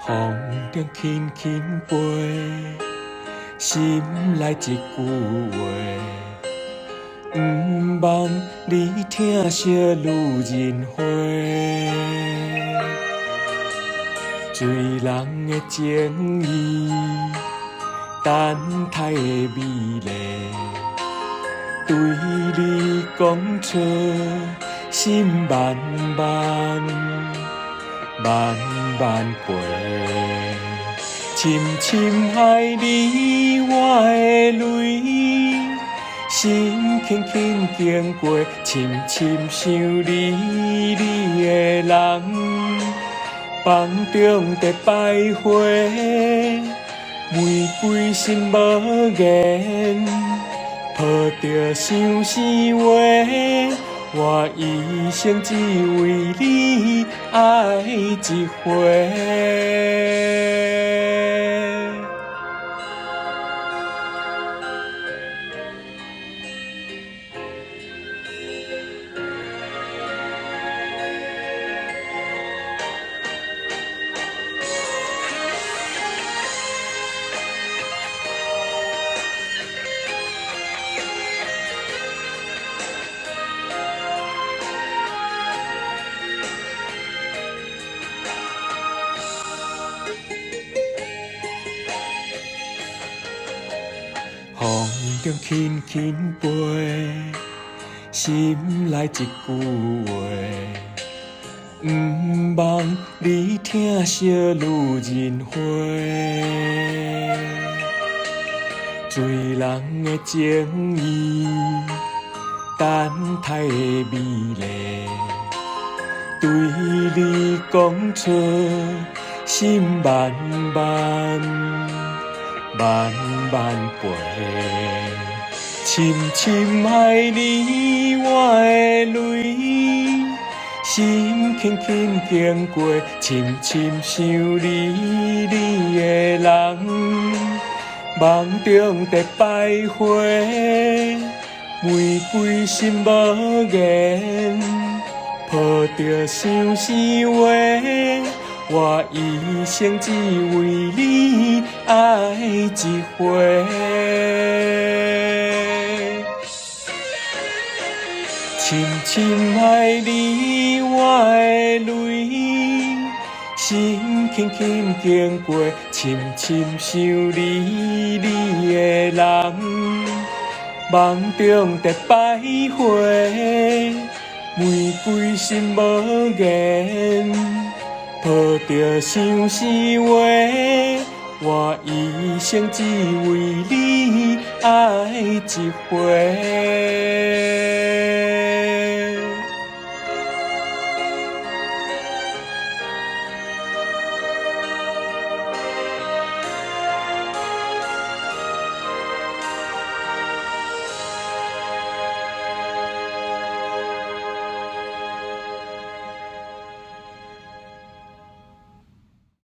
风中轻轻飞，心内一句话，毋望你听惜女人花。醉人的情意，等待的美丽，对你讲出心慢慢。慢慢飞，深深爱你我的泪，心轻轻经过，深深想你的人，梦中在徘徊，玫瑰心无言，抱着相思话。我一生只为你爱一回。风中轻轻飞，心内一句话，毋望你听惜女人花。醉人的情意，等待的美丽，对你讲出心慢慢。慢慢飞，深深爱你我的泪，心轻轻经过，深深想你的人，梦中在徘徊，玫瑰心无言，抱着相思话。我一生只为你爱一回，深深爱你我的泪，心轻轻经过，深深想你的人，梦中在徘徊，玫瑰心无言。抱着相思话，我一生只为你爱一回。